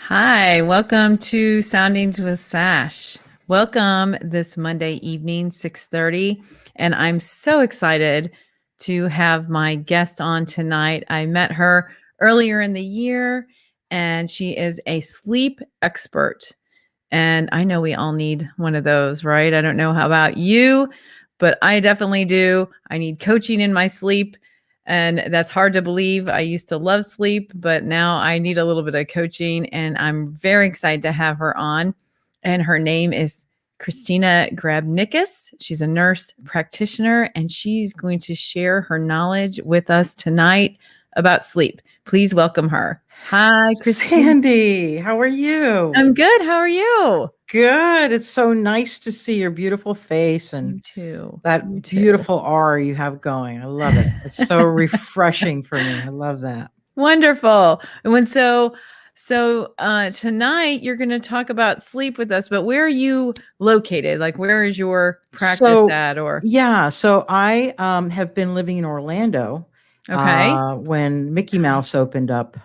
Hi, welcome to Soundings with Sash. Welcome this Monday evening, 6:30, and I'm so excited to have my guest on tonight. I met her earlier in the year, and she is a sleep expert. And I know we all need one of those, right? I don't know how about you, but I definitely do. I need coaching in my sleep. And that's hard to believe. I used to love sleep, but now I need a little bit of coaching. And I'm very excited to have her on. And her name is Kristina Grabnickas. She's a nurse practitioner, and she's going to share her knowledge with us tonight about sleep. Please welcome her. Hi, Kristina. Sandy, how are you? I'm good. How are you? Good. It's so nice to see your beautiful face You and too. You that too. beautiful aura you have going. I love it. It's so refreshing for me. I love that. Wonderful. And tonight you're going to talk about sleep with us, but where are you located? Like where is your practice So, at or yeah, so I have been living in Orlando okay. when Mickey Mouse Nice. opened up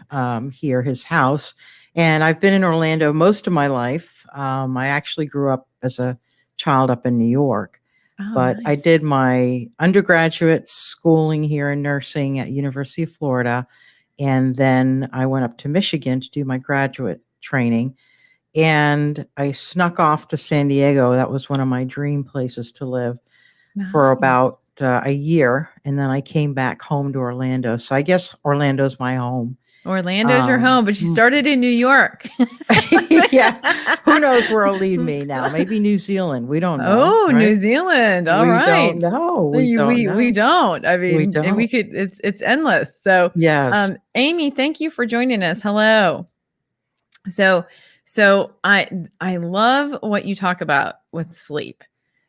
here, his house. And I've been in Orlando most of my life. I actually grew up as a child up in New York. Oh, But I nice. did my undergraduate schooling here in nursing at University of Florida, and then I went up to Michigan to do my graduate training, and I snuck off to San Diego. That was one of my dream places to live for Nice. about a year, and then I came back home to Orlando. So I guess Orlando's my home. Orlando's your home, but you Mm. started in New York. Yeah, who knows where it'll lead me now? Maybe New Zealand. We don't know, Oh, New right? Zealand. All We don't right. know. We We don't we know. don't. I We mean, and we don't. could it's endless. So, Yes. Amy, thank you for joining us. Hello. So I love what you talk about with sleep.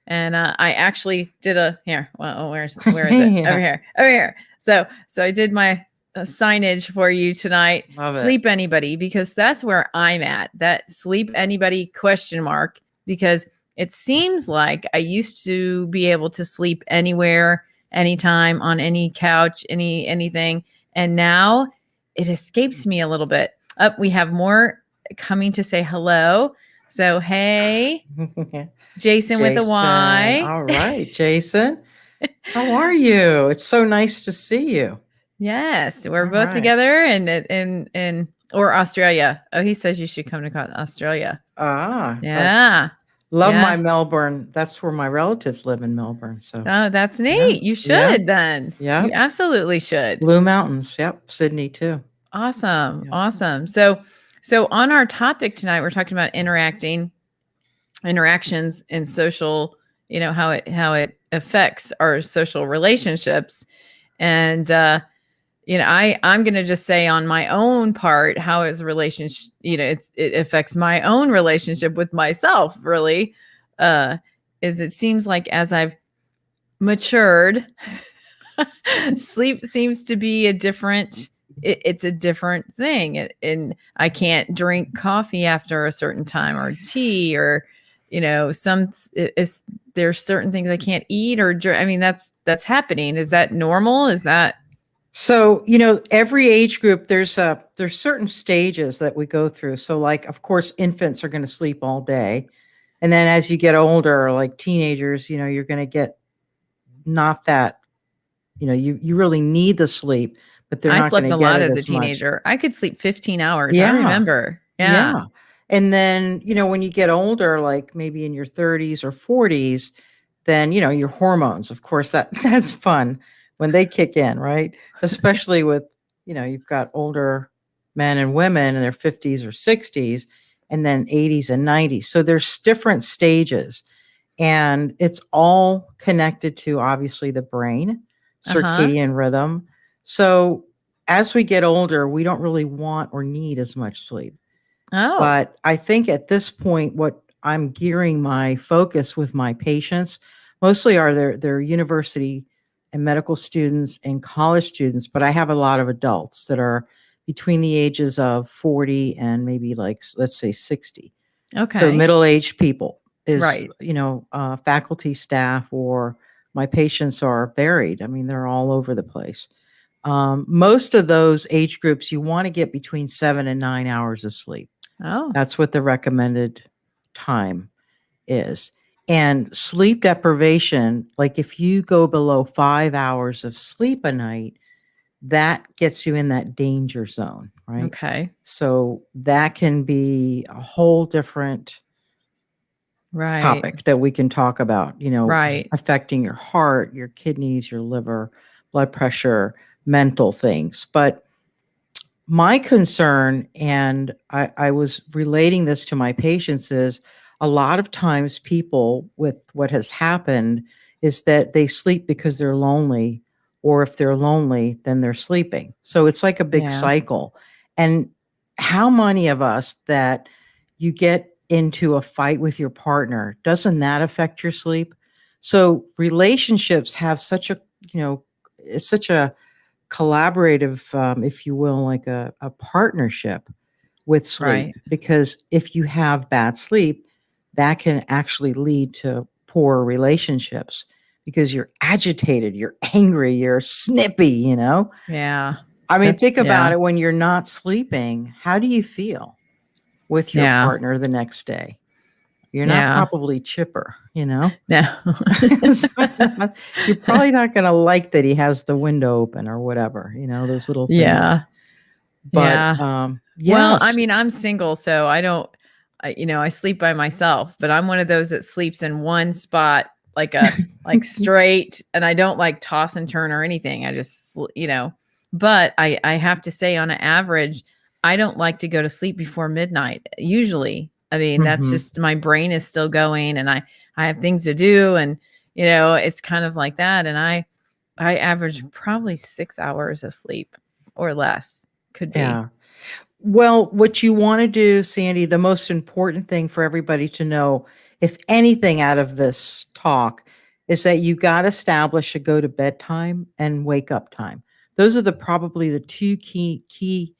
And I actually did a here. Well, where is it? Over Yeah, here. Over here. So I did my signage for you tonight. love it. Sleep anybody because that's where I'm at. That sleep anybody question mark because it seems like I used to be able to sleep anywhere, anytime, on any couch, anything, and now it escapes me a little bit. Up, we have more coming to say hello. So, hey, Jason with a Jason. Y. All right, Jason. How are you? It's so nice to see you. Yes, we're All both right. together in or Australia. Oh, he says you should come to Australia. That's Yeah. love Yeah. my Melbourne. That's where my relatives live in Melbourne. So Oh, that's yeah, neat. You yeah, should then. You yeah. absolutely should. Blue Mountains. Yep. Sydney too. Awesome. Yep. Awesome. So on our topic tonight, we're talking about interactions in social, how it affects our social relationships. And I'm going to just say on my own part how it's a relationship, it affects my own relationship with myself really. uh is it seems like as I've matured, sleep seems to be it's a different thing. And I can't drink coffee after a certain time or tea or there's certain things I can't eat or drink. I mean, that's happening. Is that normal? Is that So, every age group there's certain stages that we go through. So like of course infants are going to sleep all day. And then as you get older, like teenagers, you're going to get not that, you really need the sleep, but they're I not going slept to a get lot it as a as much. teenager. I could sleep 15 hours. I Yeah. remember. Yeah. Yeah. And then, when you get older, like maybe in your 30s or 40s, then, your hormones, of course, that's fun when they kick in, right? Especially with, you've got older men and women in their 50s or 60s, and then 80s and 90s. So there's different stages. And it's all connected to obviously the brain, Uh-huh. circadian rhythm. So as we get older, we don't really want or need as much sleep. Oh. But I think at this point, what I'm gearing my focus with my patients mostly are their university and medical students and college students, but I have a lot of adults that are between the ages of 40 and maybe like let's say 60. So Okay. middle-aged people is, Right. faculty staff or my patients are varied. I mean, they're all over the place. Most of those age groups, you want to get between 7 and 9 hours of sleep. Oh, That's what the recommended time is. And sleep deprivation, like if you go below 5 hours of sleep a night, that gets you in that danger zone, right? okay. So that can be a whole different Right. topic that we can talk about, Right. affecting your heart, your kidneys, your liver, blood pressure, mental things. But my concern, and I was relating this to my patients, is a lot of times people with what has happened is that they sleep because they're lonely, or if they're lonely, then they're sleeping. So it's like a big Yeah. cycle. And how many of us that you get into a fight with your partner, doesn't that affect your sleep? So relationships have such a, it's such a collaborative, if you will, like a partnership with sleep. Right. Because if you have bad sleep, that can actually lead to poor relationships because you're agitated, you're angry, you're snippy. Yeah. I mean, That's think yeah. about it when you're not sleeping. How do you feel with your Yeah. partner the next day? You're not Yeah. probably chipper. Yeah. So you're probably not going to like that he has the window open or whatever, those little things. Yeah. But, Yeah. Well, I yes. mean, I'm single, so I don't I sleep by myself, but I'm one of those that sleeps in one spot like straight, and I don't like toss and turn or anything. I just but I have to say on an average, I don't like to go to sleep before midnight usually. I mean, that's Mhm. just my brain is still going and I have things to do and it's kind of like that and I average probably 6 hours of sleep or less. Could be. Yeah. Well, what you wanna do, Sandy, the most important thing for everybody to know, if anything out of this talk, is that you gotta establish a go to bed time and wake up time. Those are probably the 2 key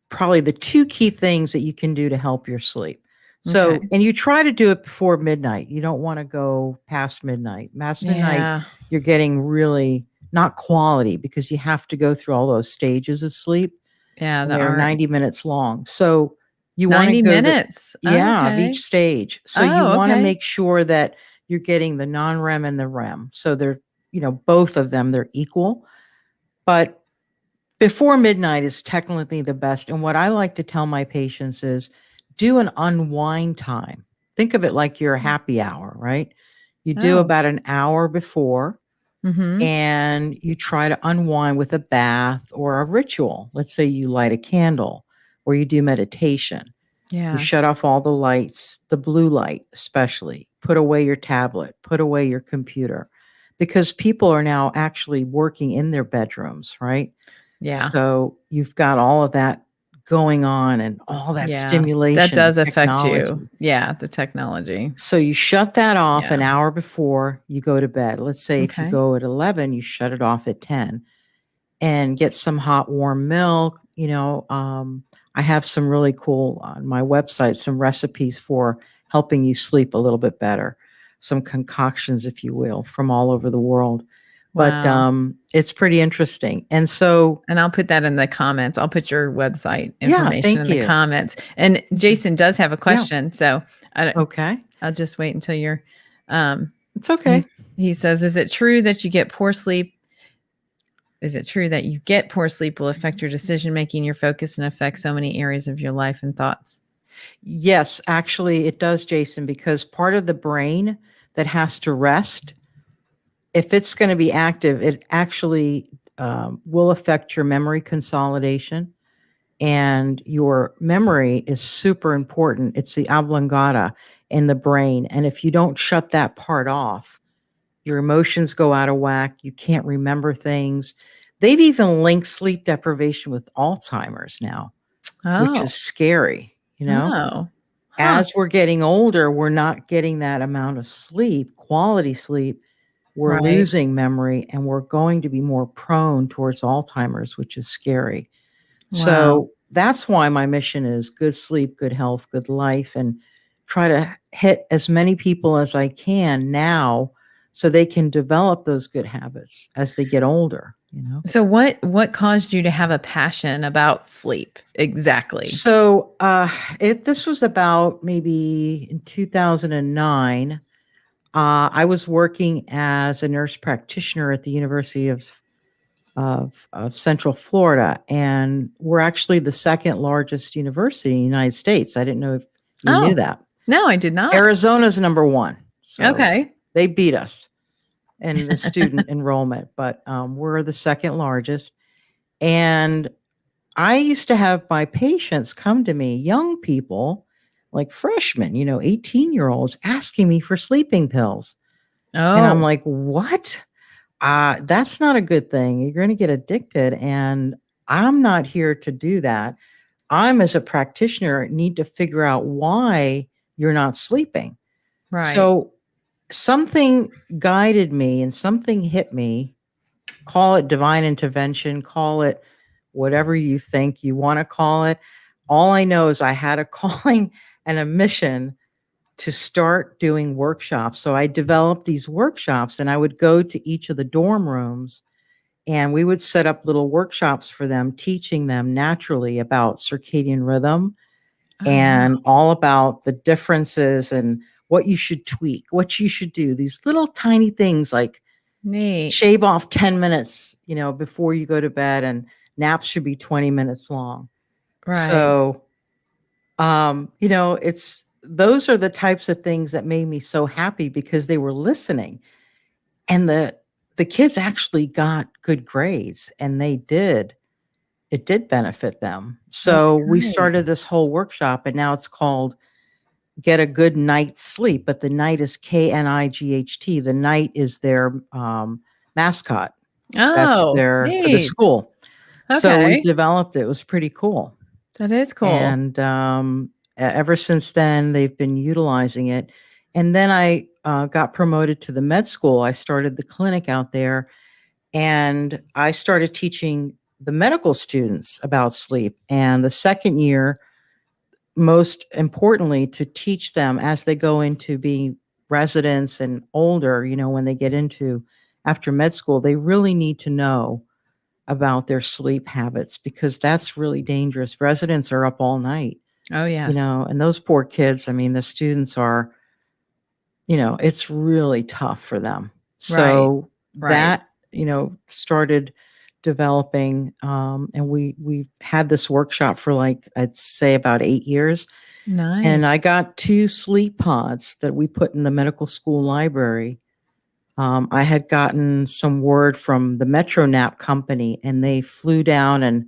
probably the 2 key things that you can do to help your sleep. Okay. So, and you try to do it before midnight. You don't wanna go past midnight. Past midnight, Yeah. you're getting really not quality because you have to go through all those stages of sleep, Yeah, and the they're art 90 minutes long. So, you wanna 90 go the minutes. Oh, yeah, of each okay. stage. So, you Oh, wanna okay. make sure that you're getting the non-REM and the REM. So, they're, both of them, they're equal. But before midnight is technically the best, and what I like to tell my patients is do an unwind time. Think of it like your happy hour, right? You do Oh. about an hour before, Mhm. and you try to unwind with a bath or a ritual. Let's say you light a candle or you do meditation. You shut Yes. off all the lights, the blue light especially. Put away your tablet, put away your computer, because people are now actually working in their bedrooms, right? Yeah. So you've got all of that going on and all that Yeah. That stimulation and does affect you. technology. Yeah, the technology. So you shut that off Yeah. an hour before you go to bed. Let's say if you Okay. go at 11, you shut it off at 10 and get some hot, warm milk. I have some really cool on my website, some recipes for helping you sleep a little bit better, some concoctions, if you will, from all over the world. But Wow. it's pretty interesting. And so, And I'll put that in the comments. I'll put your website yeah, information thank in the you. comments. And Jason does have a Yeah. question, so Okay. I'll just wait until you're um It's okay. he's he says, "Is it true that you get poor sleep Is it true that you get poor sleep will affect your decision making, your focus, and affect so many areas of your life and thoughts?" Yes, actually, it does, Jason, because part of the brain that has to rest, if it's going to be active, it actually will affect your memory consolidation. And your memory is super important. It's the oblongata in the brain. And if you don't shut that part off, your emotions go out of whack. You can't remember things. They've even linked sleep deprivation with Alzheimer's now, which Oh. is scary. Oh. Huh. As we're getting older, we're not getting that amount of sleep, quality sleep. We're Right. losing memory and we're going to be more prone towards Alzheimer's, which is scary. Wow. So that's why my mission is good sleep, good health, good life, and try to hit as many people as I can now so they can develop those good habits as they get older. you know. So what caused you to have a passion about sleep exactly? So, this was about maybe in 2009. I was working as a nurse practitioner at the University of Central Florida, and we're actually the second largest university in the United States. I didn't know if you knew Oh, that. no, I did not. Arizona's number one, so Okay. they beat us in the student enrollment, but we're the second largest. And I used to have my patients come to me, young people, like freshmen, 18-year-olds, asking me for sleeping pills. And I'm Oh, like, what? That's not a good thing. You're going to get addicted. And I'm not here to do that. I'm, as a practitioner, need to figure out why you're not sleeping. right. So something guided me and something hit me. Call it divine intervention, call it whatever you think you want to call it. All I know is I had a calling and a mission to start doing workshops. So I developed these workshops, and I would go to each of the dorm rooms, and we would set up little workshops for them, teaching them naturally about circadian rhythm Oh, and wow. all about the differences and what you should tweak, what you should do. These little tiny things like Neat. shave off 10 minutes, before you go to bed, and naps should be 20 minutes long. Right. So, it's those are the types of things that made me so happy because they were listening, and the kids actually got good grades, and it did benefit them. That's So we great. started this whole workshop, and now it's called Get a Good Night's Sleep, but the night is KNIGHT. The night is their mascot. That's Oh, their for the neat. school. So we Okay. developed it. It was pretty cool. That is cool. And ever since then, they've been utilizing it. And then I got promoted to the med school. I started the clinic out there, and I started teaching the medical students about sleep. And the second year, most importantly, to teach them as they go into being residents and older, when they get into after med school, they really need to know about their sleep habits because that's really dangerous. Residents are up all night, Oh, yes. and those poor kids, I mean, the students are, it's really tough for them. Right. So Right. that, started developing, and we had this workshop for, like, I'd say about 8 years. Nice. And I got 2 sleep pods that we put in the medical school library. I had gotten some word from the Metro Nap company, and they flew down and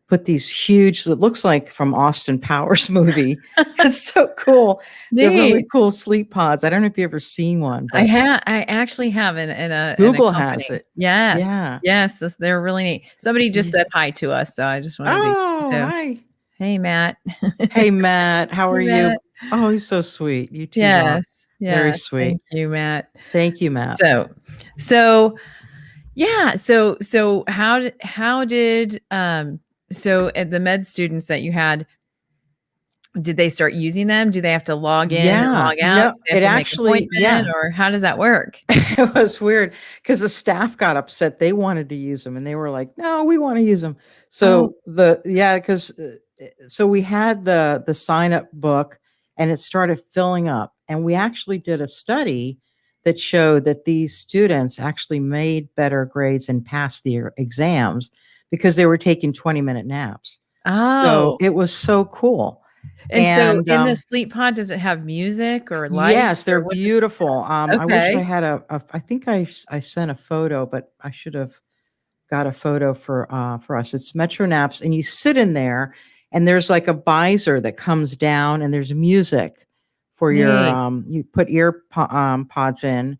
put these huge, it looks like from Austin Powers movie. It's so cool. They're really Neat. cool sleep pods. I don't know if you've ever seen one, but I actually have in a Google has company. it. Yes. Yeah. Yes, they're really neat. Somebody just Yeah. said hi to us, so I just wanted to Oh, so, hi. hey, Matt. Hey, Matt. How are Hey, you? Matt. Oh, he's so sweet. You two rock. Yes. Very Yes. sweet. Thank you, Matt. Thank you, Matt. So yeah, so so at the med students that you had, did they start using them? Do they have to log in and Yeah. log out? No, Do they have it to make actually, appointment, yeah. or how does that work? It was weird because the staff got upset. They wanted to use them, and they were like, "No, we want to use them." Oh, So because so we had the sign up book, and it started filling up. And we actually did a study that showed that these students actually made better grades and passed their exams because they were taking 20-minute naps. So oh. it was so cool. And so And in the sleep pod, does it have music or yes, lights they're or what does beautiful. I wish I okay. had I think I sent a photo, but I should have got a photo for us. It's Metro Naps, and you sit in there, and there's like a visor that comes down, and there's music for your Neat. you put pods in,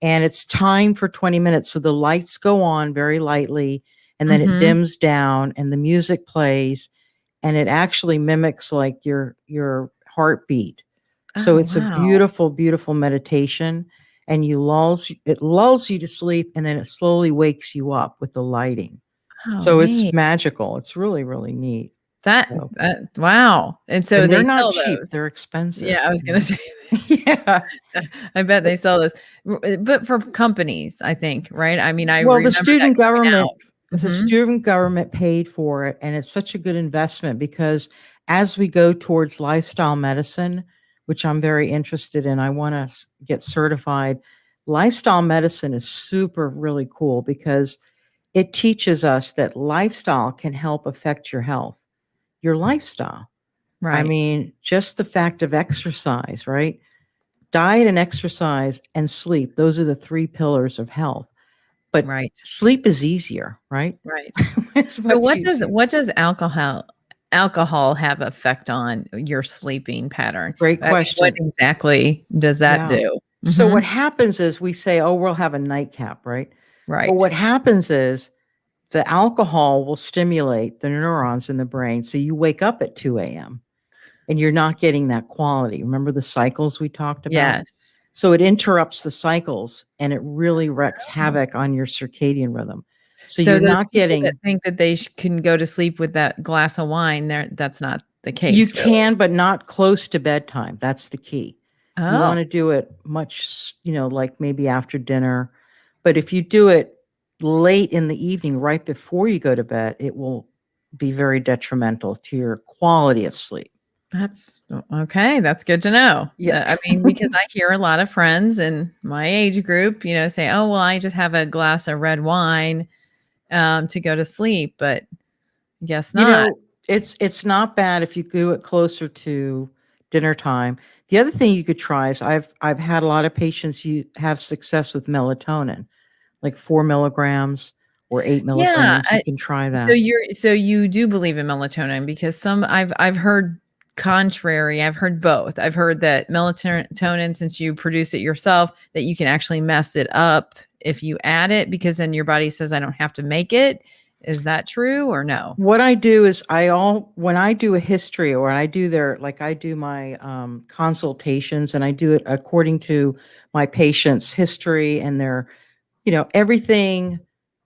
and it's timed for 20 minutes. So the lights go on very lightly, and then it Mhm. dims down, and the music plays, and it actually mimics like your heartbeat. So Oh, it's a wow. beautiful, beautiful meditation, and it lulls you to sleep, and then it slowly wakes you up with the lighting. Oh, So it's neat. magical. It's really, really neat. So, That wow. And so and they're they not sell cheap. those. They're Yeah, expensive, I was gonna say, Yeah. I bet they sell those. But for companies, I think, right? I mean, I Well, the remember that student coming government out. It's a Mhm. student government paid for it, and it's such a good investment because as we go towards lifestyle medicine, which I'm very interested in, I wanna get certified. Lifestyle medicine is super really cool because it teaches us that lifestyle can help affect your health, your lifestyle. I Right. mean, just the fact of exercise, right? Diet and exercise and sleep, those are the 3 pillars of health. But Right. sleep is easier, right? Right. It's So much easier. what does alcohol have effect on your sleeping pattern? Great I mean, what question. exactly does that Yeah. do? So Mhm. what happens is we say, "Oh, we'll have a nightcap," right? But what Right. happens is the alcohol will stimulate the neurons in the brain, so you wake up at 2 AM and you're not getting that quality. Remember the cycles we talked about? Yes. So it interrupts the cycles and it really wreaks Oh. havoc on your circadian rhythm. So So you're those not people that getting. think that they can go to sleep with that glass of wine, that's not the You case, really. can, but not close to bedtime. That's the key. You Oh, wanna do it much like maybe after dinner, but if you do it late in the evening, right before you go to bed, it will be very detrimental to your quality of sleep. that's okay, that's good to know. Yeah. I mean, because I hear a lot of friends in my age group, say, "Oh, well, I just have a glass of red wine, to go to sleep," but guess You not. know, it's not bad if you do it closer to dinner time. The other thing you could try is I've had a lot of patients you have success with melatonin, like 4 milligrams or 8 Yeah, milligrams. You can try so that. you do believe in melatonin because I've heard contrary. I've heard both. I've heard that melatonin, since you produce it yourself, that you can actually mess it up if you add it because then your body says, "I don't have to make it." Is that true or no? What I do is when I do a history or I do I do my, consultations and I do it according to my patient's history and everything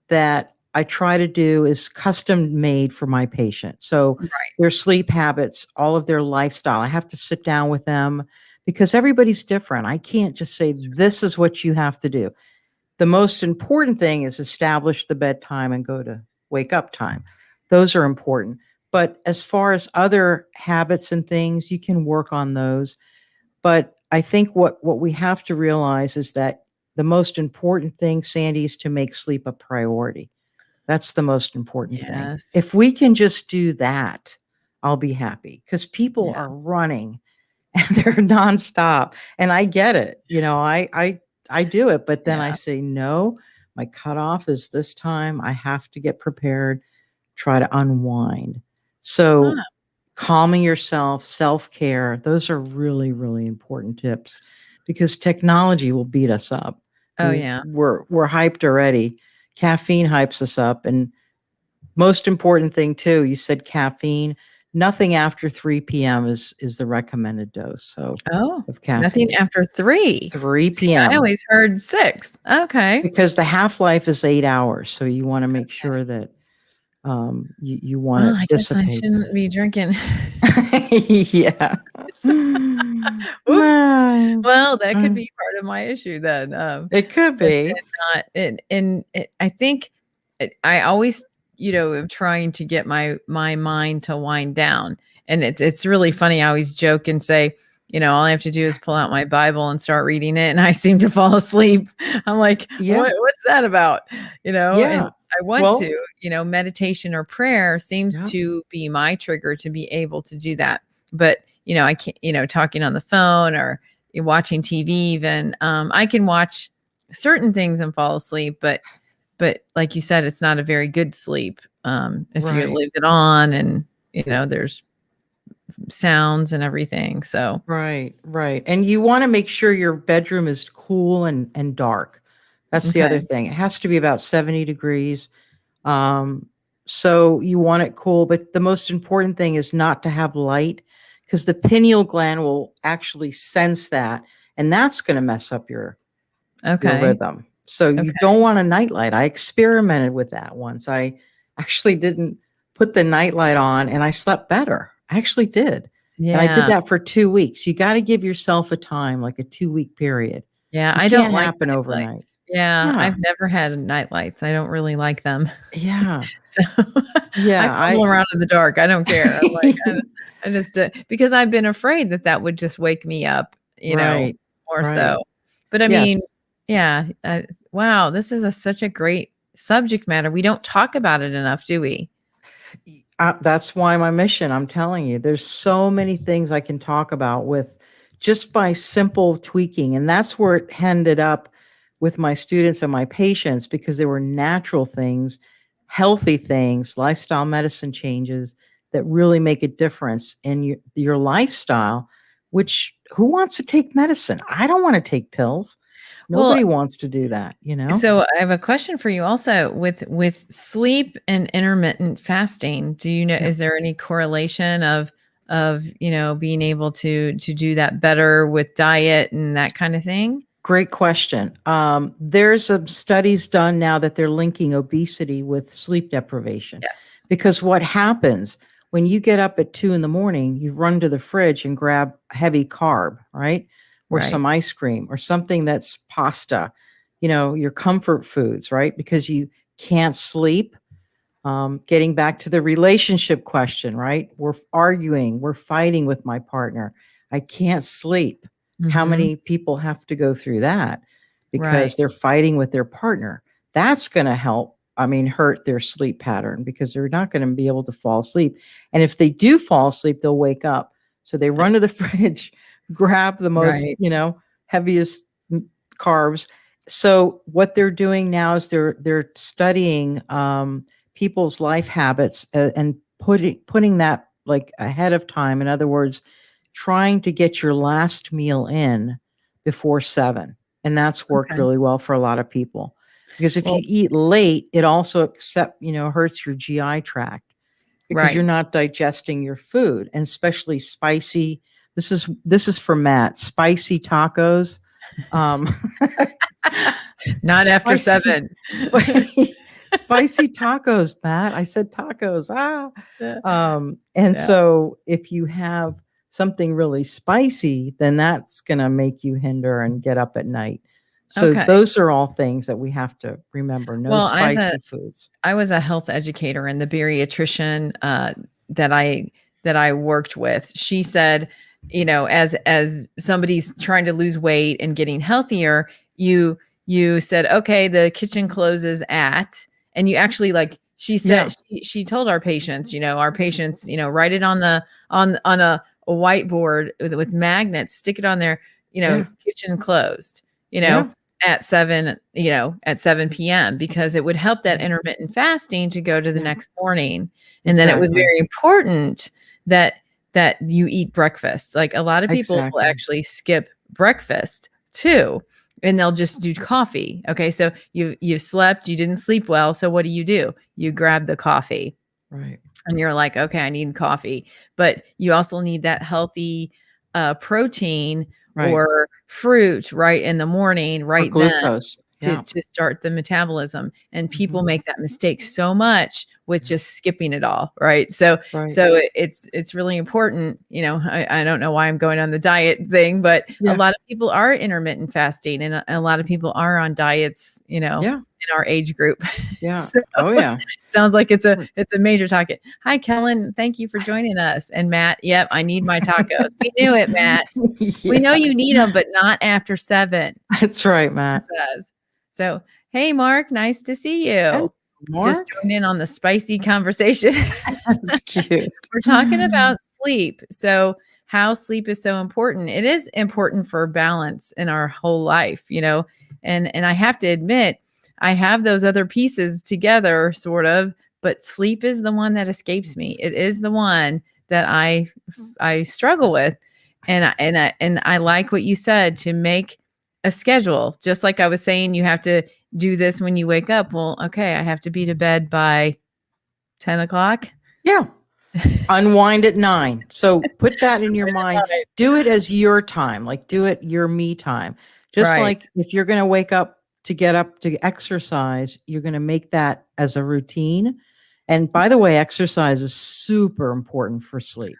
that I try to do is custom made for my patient. So, Right. their sleep habits, all of their lifestyle, I have to sit down with them because everybody's different. I can't just say, "This is what you have to do." The most important thing is establish the bedtime and go to wake up time. Those are important. But as far as other habits and things, you can work on those. But I think what we have to realize is that the most important thing, Sandy, is to make sleep a priority. That's the most important thing. If Yes. we can just do that, I'll be happy because people Yeah. are running and they're nonstop. And I get it. I do it, but then I Yeah. say, no, my cutoff is this time. I have to get prepared, try to unwind. So Huh. calming yourself, self-care, those are really, really important tips because technology will beat us up. Oh, yeah. We're hyped already. Caffeine hypes us up. And most important thing too, you said caffeine. Nothing after 3 p.m. is the recommended dose, Oh, of nothing caffeine. after 3. 3 See, I PM, always heard 6. Okay. because the half-life is 8 hours, so you wanna make sure that, you want Well, it I guess I dissipate. shouldn't be drinking. Yeah. Oops. Ah, Well, that could mm, be part of my issue then, it could and be. not and it I think I always, am trying to get my mind to wind down, and it's really funny. I always joke and say, all I have to do is pull out my Bible and start reading it, and I seem to fall asleep. I'm like, Yeah, What's that about?" And yeah. I want Well, to, meditation or prayer seems yeah, to be my trigger to be able to do that. But, I can't, talking on the phone or watching TV even, I can watch certain things and fall asleep, but like you said, it's not a very good sleep, if you right. leave it on and, there's sounds and everything, so Right, right, and you wanna make sure your bedroom is cool and dark. That's the other okay. thing. It has to be about 70 degrees, so you want it cool, but the most important thing is not to have light, because the pineal gland will actually sense that, and that's gonna mess up your Okay. rhythm. So you Okay. don't want a nightlight. I experimented with that once. I actually didn't put the nightlight on and I slept better. I actually did. And I did Yeah. that for 2 weeks. You gotta give yourself a time, like a 2-week period. Yeah, It I don't can't like happen night overnight. lights. Yeah, Yeah. I've never had night lights. I don't really like them. Yeah. So, I Yeah. fumble around in the dark. I don't care. I'm like, I just because I've been afraid that that would just wake me up, Right. more Right. so. But I Yes. mean, yeah, wow, this is such a great subject matter. We don't talk about it enough, do we? That's why my mission, I'm telling you, there's so many things I can talk about with just by simple tweaking. And that's where it ended up with my students and my patients because they were natural things, healthy things, lifestyle medicine changes that really make a difference in your lifestyle, which who wants to take medicine? I don't want to take pills. Well, Nobody wants to do that, you know? so I have a question for you also with sleep and intermittent fasting. Do you know Yeah. is there any correlation of, being able to do that better with diet and that kind of thing? Great question. There's some studies done now that they're linking obesity with sleep deprivation. Yes. Because what happens when you get up at 2 in the morning, you run to the fridge and grab heavy carb, right? Or Right. some ice cream or something that's pasta, your comfort foods, right? Because you can't sleep. Getting back to the relationship question, right? We're arguing, we're fighting with my partner. I can't sleep. How Mhm. many people have to go through that Right. because they're fighting with their partner? That's going to hurt their sleep pattern because they're not going to be able to fall asleep. And if they do fall asleep, they'll wake up. So they run to the fridge, grab the most, Right. heaviest carbs. So what they're doing now is they're studying people's life habits and putting that like ahead of time. In other words, trying to get your last meal in before 7. And that's worked Okay. really well for a lot of people. Because if Well, you eat late, it also hurts your GI tract because you're right. not digesting your food, and especially spicy. This is for Matt. Spicy tacos. Um Not after spicy 7. spicy tacos, Matt. I said tacos. Yeah. And Yeah. so if you have something really spicy, then that's going to make you hinder and get up at night. So Okay. those are all things that we have to remember. No Well, spicy foods. I was a health educator, and the beriatrician, that I worked with, she said, as somebody's trying to lose weight and getting healthier, you said, "Okay, the kitchen closes at," and you actually she Yeah. said she told our patients, write it on the on a whiteboard with magnets, stick it on there, Yeah. kitchen closed, you know, Yeah. at 7 PM, because it would help that Right. intermittent fasting to go to the Yeah. next morning. And then it was Exactly. very important that you eat breakfast. Like, a lot of people will Exactly. actually skip breakfast too, and they'll just do coffee. Okay, so you slept, you didn't sleep well, so what do? You grab the coffee, Right. and you're like, "Okay, I need coffee." But you also need that healthy, protein Right. or fruit right in the morning, Or right then, glucose. to Yeah. start the metabolism, and Mhm. people make that mistake so much with just skipping it all, right? So Right. so it's really important, I don't know why I'm going on the diet thing, but a Yeah. lot of people are intermittent fasting, and a lot of people are on diets, Yeah. in our age group. Yeah. So, Oh, yeah. sounds like Right. it's a major topic. Hi, Kellen, thank you for joining us, and Matt, yep, I need my tacos. We knew it, Matt. We know Yeah. you need them, but not after 7. That's right, Matt. Says. So, hey, Mark, nice to see Hello, you. Just Mark. joined in on the spicy conversation. That's cute. We're talking about sleep. So, how sleep is so important. It is important for balance in our whole life, and I have to admit, I have those other pieces together sort of, but sleep is the one that escapes me. It is the one that I struggle with. And I like what you said, to make a schedule. Just like I was saying, you have to do this when you wake up. Well, okay, I have to be to bed by 10 o'clock. Yeah. Unwind at 9. So put that in your mind. Do it as your time, like do it your me time. Just Right. like if you're going to wake up to get up to exercise, you're going to make that as a routine. And by the way, exercise is super important for sleep.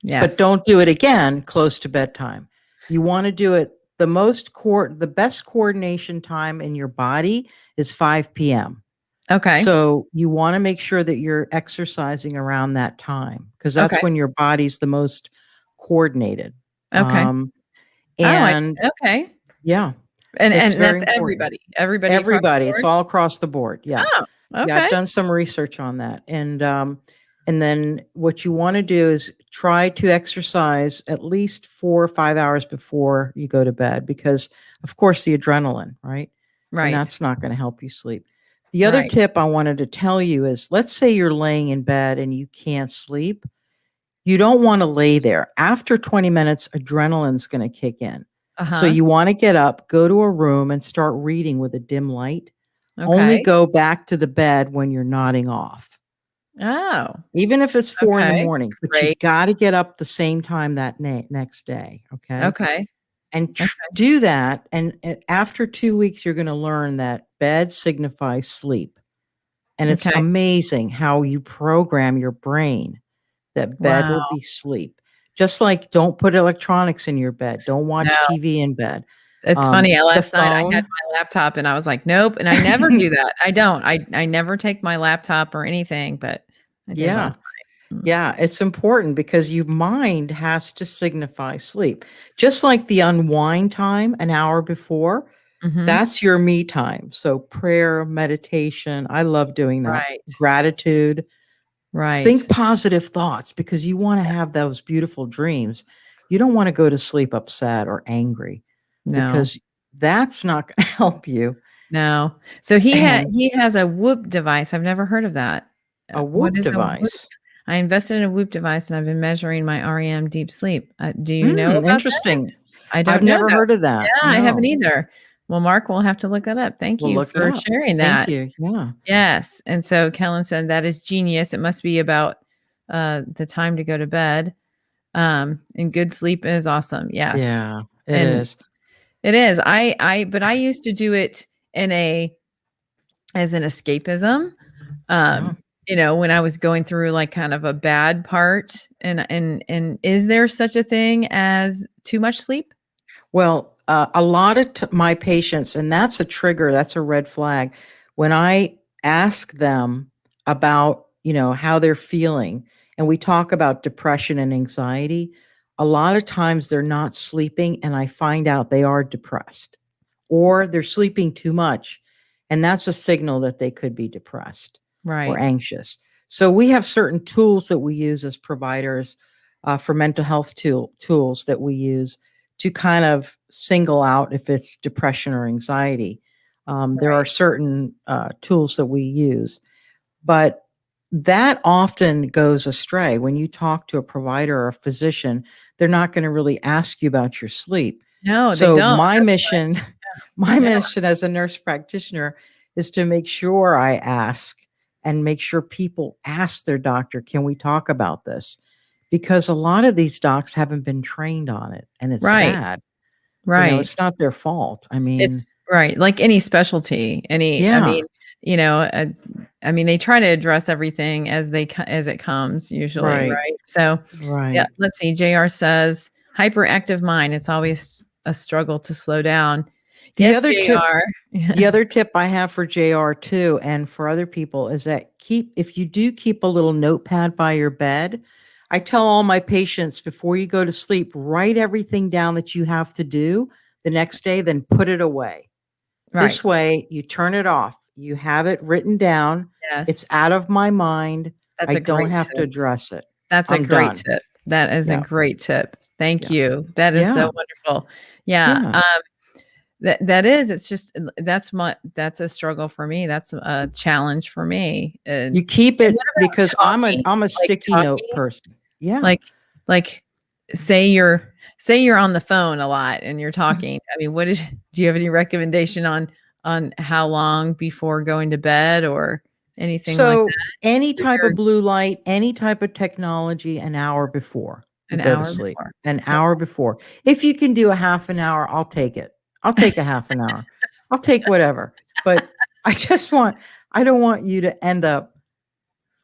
But Yes. don't do it again close to bedtime. You want to do it the best coordination time in your body is 5 p.m. Okay. So you want to make sure that you're exercising around that time because Okay. that's when your body's the most coordinated. Okay. Um, Oh, and okay. yeah, it's And very that's important. everybody. Everybody across the Everybody, it's board? all across the board. Yeah. Oh, Yeah, I've okay. done some research on that. And then what you want to do is try to exercise at least 4 or 5 hours before you go to bed because of course the adrenaline, right? And Right. that's not going to help you sleep. The other Right. tip I wanted to tell you is let's say you're laying in bed and you can't sleep. You don't want to lay there. After 20 minutes, adrenaline's going to kick in. So Uh-huh. you want to get up, go to a room and start reading with a dim light. Only Okay. go back to the bed when you're nodding off. Oh, Even if it's 4 in the okay. morning, but you Great. gotta get up the same time that next day, okay? Okay. And Okay. do that, and after 2 weeks, you're gonna learn that bed signifies sleep, and it's Okay. amazing how you program your brain that bed Wow. will be sleep. Just like don't put electronics in your bed, don't No, watch TV in bed. it's funny, The last night I had phone my laptop and I was like, "Nope," and I never do that. I don't. I never take my laptop or anything, but I did Yeah. last night. Mm. Yeah, it's important because your mind has to signify sleep. Just like the unwind time an hour before, Mhm. that's your me time. So prayer, meditation, I love doing that. Right. Gratitude, think Right. positive thoughts because you want to have Yes. those beautiful dreams. You don't want to go to sleep upset or angry No. because that's not going to help you. No. So And he has a Whoop device. I've never heard of that. a What whoop is a Whoop? device. I invested in a Whoop device and I've been measuring my REM deep sleep. Do you know about that? Interesting. I I've don't know never that. heard of that. Yeah, I haven't No. either. Well, Mark will have to look that up. Thank We'll you look it for up. sharing Thank that. you. Yeah. Yes. And so Kellen said that is genius. It must be about the time to go to bed. And good sleep is awesome. Yes. Yeah, it And is. it is. But I used to do it in a as an escapism. Yeah. Um, when I was going through like kind of a bad part and is there such a thing as too much sleep? Well, a lot of my patients, and that's a trigger, that's a red flag. When I ask them about, how they're feeling, and we talk about depression and anxiety, a lot of times they're not sleeping, and I find out they are depressed or they're sleeping too much. And that's a signal that they could be depressed or Right. anxious. So we have certain tools that we use as providers for mental health tools that we use to kind of single out if it's depression or anxiety. There are Right. certain tools that we use, but that often goes astray. When you talk to a provider or a physician, they're not going to really ask you about your sleep. No, they So don't. my That's mission, my yeah. mission as a nurse practitioner is to make sure I ask and make sure people ask their doctor, can we talk about this? Because a lot of these docs haven't been trained on it, and it's Right. sad. Right. It's not their fault. I mean, It's right, like any specialty, yeah, you know, uh, they try to address everything as it comes usually, right, right? So, yeah, right. let's see, JR says, "Hyperactive mind, it's always a struggle to slow down." The Yes, other tip JR. the other tip I have for JR too, and for other people is that if you do keep a little notepad by your bed, I tell all my patients before you go to sleep, write everything down that you have to do the next day, then put it away. Right. This way, you turn it off. You have it written down. It's Yes. out of my mind. That's I a don't great have to tip. address it. That's a I'm great done. tip. That is a Yeah. great tip. Thank Yeah. you. That is Yeah. so wonderful. Yeah, Yeah. that is, it's just that's a struggle for me, that's a challenge for me, You keep and what it about because I'm a like, sticky note person. Yeah. like like, say you're on the phone a lot and you're talking, what is do you have any recommendation on how long before going to bed or anything like So, that? any If type you're of blue light, any type of technology, an hour before you an go to hour sleep. before. An Okay. hour before. If you can do a half an hour, I'll take it. I'll take a half an hour. I'll take whatever. But I don't want you to end up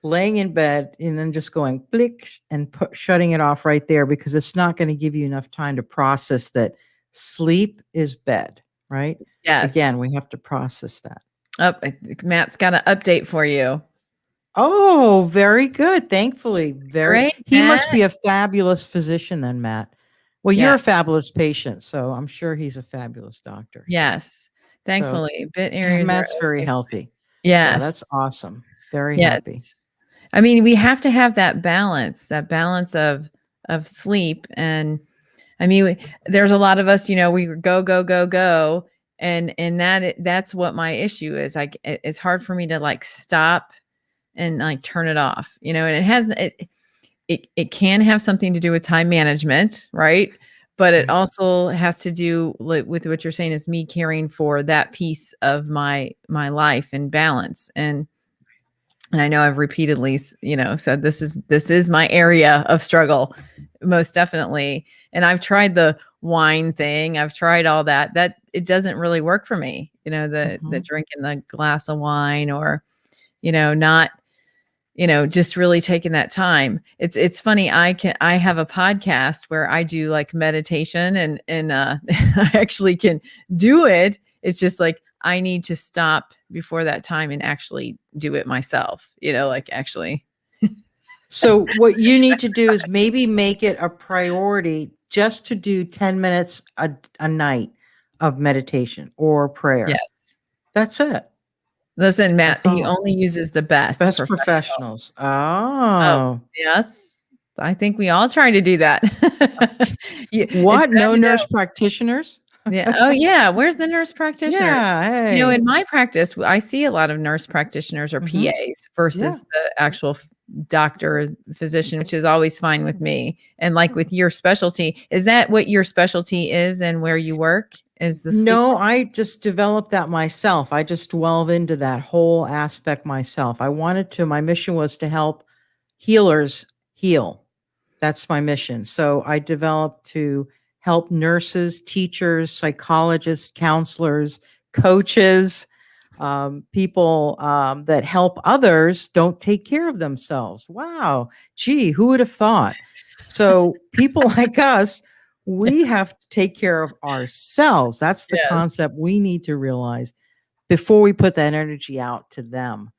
laying in bed and then just going blick and shutting it off right there because it's not going to give you enough time to process that Sleep is bed, right? Yes. Again, we have to process that. Oh, Matt's got an update for you. Oh, very good. Thankfully, Great, he Matt. must be a fabulous physician then, Matt. Well, you're a Yes. fabulous patient, so I'm sure he's a fabulous doctor. Yes. So Thankfully, bit areas are Matt's very okay. healthy. Yeah, that's Yes. awesome. Very happy. Yes. I mean, we have to have that balance of sleep. And I mean, there's a lot of us, we go, go, go, go. And that's what my issue is. Like, it's hard for me to like stop and like turn it off, and it can have something to do with time management, right? But it Right. also has to do with what you're saying is me caring for that piece of my life and balance. And I know I've repeatedly, said this is my area of struggle, most definitely. And I've tried the wine thing. I've tried all that. That it doesn't really work for me. The Mhm. drinking the glass of wine, or not, just really taking that time. It's funny. I have a podcast where I do like meditation, and I actually can do it. It's just like I need to stop before that time and actually do it myself, like actually. So what you need to do is maybe make it a priority just to do 10 minutes a night of meditation or prayer. Yes. That's it. Listen, Matt, That's he all. only uses the best Best professionals. professionals. Oh, Oh. yes. I think we all try to do that. It's What? bad No to know. nurse practitioners? Yeah. Oh, yeah. Where's the nurse practitioners? Yeah, hey. In my practice, I see a lot of nurse practitioners or Mhm. PAs Yeah. versus the actual doctor, physician, which is always fine with me. And like with your specialty, is that what your specialty is and where you work? Is the sleep? No, I just developed that myself. I just delve into that whole aspect myself. My mission was to help healers heal. That's my mission. So I developed to help nurses, teachers, psychologists, counselors, coaches, people that help others don't take care of themselves. Wow. Gee, who would have thought? So people like us, we have to take care of ourselves. That's the Yes. concept we need to realize before we put that energy out to them.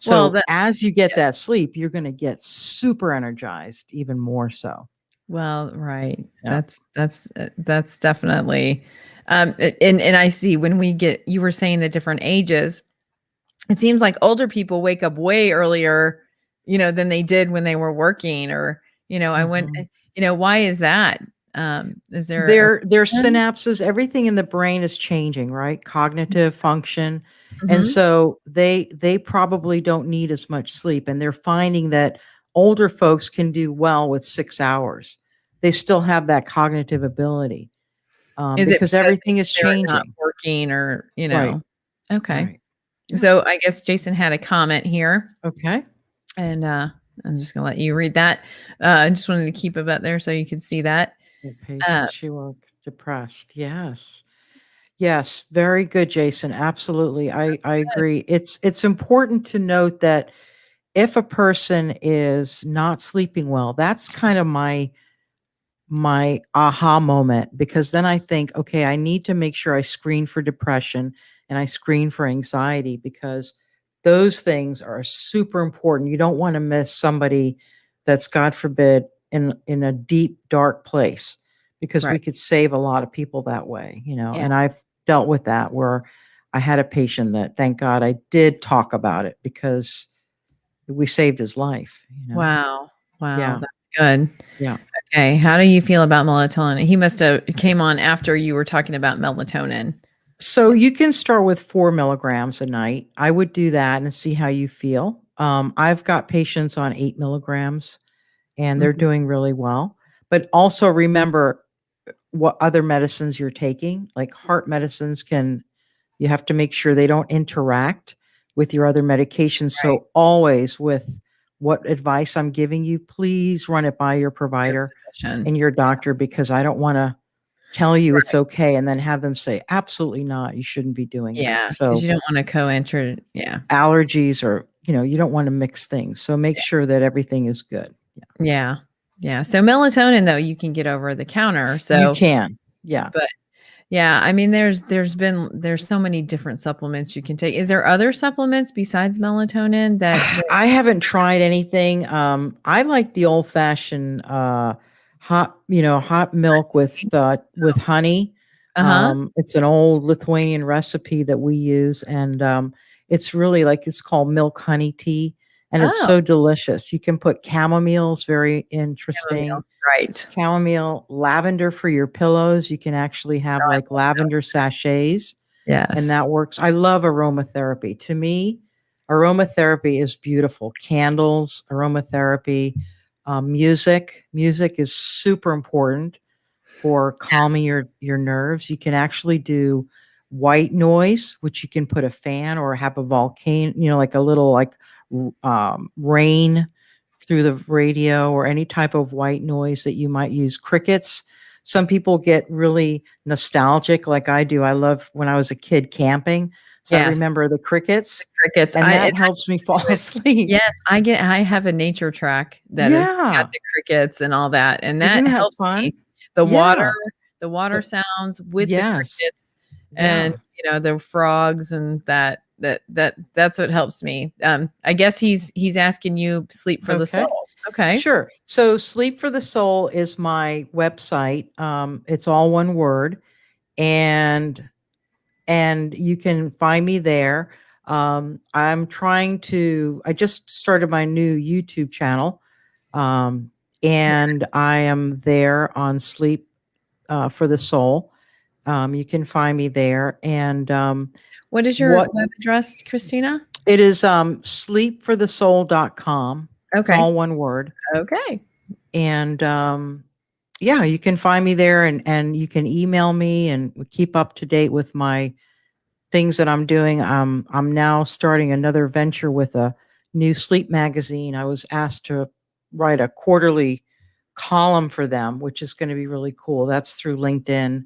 Well, So as you get that sleep, you're going to get super energized, even more so. Well, right. Yeah. That's definitely, and I see when you were saying the different ages, it seems like older people wake up way earlier, than they did when they were working, or, I went, Mhm. why is that? Is there a Their reason? synapses, everything in the brain is changing, right? Cognitive function. And Mhm. so they probably don't need as much sleep. And they're finding that older folks can do well with 6 hours. They still have that cognitive ability Is it because because everything is they're not changing. working, or, Right. okay. Right. Yeah. So I guess Jason had a comment here. Okay. And, I'm just gonna let you read that. I just wanted to keep it up there so you could see that. The Uh, patients you are depressed. Yes. Yes, very good, Jason. Absolutely. that's I good. agree. It's important to note that if a person is not sleeping well, that's kind of my aha moment because then I think, okay, I need to make sure I screen for depression and I screen for anxiety because those things are super important. You don't want to miss somebody that's, God forbid, in a deep dark place because we Right. could save a lot of people that way, Yeah. and I've dealt with that where I had a patient that, thank God, I did talk about it because we saved his life. Wow. Wow, Yeah. that's good. Yeah. Okay, how do you feel about melatonin? He must have came on after you were talking about melatonin. So you can start with 4 milligrams a night. I would do that and see how you feel. I've got patients on 8 milligrams and they're Mhm. doing really well. But also remember what other medicines you're taking. Like heart medicines you have to make sure they don't interact with your other medications. Right, So always with what advice I'm giving you, please run it by your your provider physician. and your doctor Yes. because I don't want to tell you it's Right. okay and then have them say, "Absolutely not, you shouldn't be doing that." Yeah, because So, you don't wanna co-enter. Yeah. allergies or, you don't wanna mix things, so make Yeah. sure that everything is good. Yeah. Yeah. Yeah. So melatonin, though, you can get over the counter. You So, can. Yeah. but Yeah, I mean, there's so many different supplements you can take. Is there other supplements besides melatonin that I haven't tried anything. I like the old fashioned hot milk with honey. Uh-huh. It's an old Lithuanian recipe that we use, and it's really like it's called milk honey tea, and it's Oh, so delicious. You can put chamomiles, very interesting. chamomile. Right. Chamomile, lavender for your pillows. You can actually have Oh, I like lavender sachets, and yes. that works. I love aromatherapy. To me, aromatherapy is beautiful. Candles, aromatherapy, music. Music is super important for calming Yes. your nerves. You can actually do white noise, which you can put a fan or have a volcano, like a little like rain through the radio or any type of white noise that you might use. Crickets. Some people get really nostalgic, like I do. I love when I was a kid camping, so I Yes. remember the crickets, Crickets. and that helps me fall asleep. Yes, I have a nature track that has got Yeah, the crickets and all that, and isn't that that helps fun? me. The water Yeah, the water the sounds with the yes, crickets and, yeah. the frogs and that's what helps me. I guess he's asking you sleep for the Okay. soul. Okay. Sure. So Sleep for the Soul is my website. It's all one word, and you can find me there. I just started my new YouTube channel, um, and I am there on Sleep for the Soul. You can find me there. And What is your what web address, Christina? it is sleepforthesoul.com. It's Okay. all one word. Okay. And yeah, you can find me there, and you can email me and keep up to date with my things that I'm doing. I'm now starting another venture with a new sleep magazine. I was asked to write a quarterly column for them, which is going to be really cool. That's through LinkedIn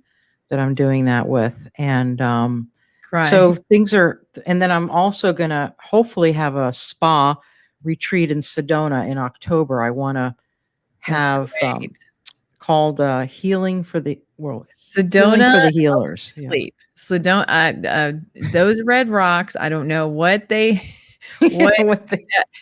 that I'm doing that with. And so Right. things are, and then I'm also going to hopefully have a spa retreat in Sedona in October. I want to That's have great. called Healing for the World, Healing Sedona for the helps Healers. you Yeah. sleep. Those red rocks, I don't know what they what Yeah. What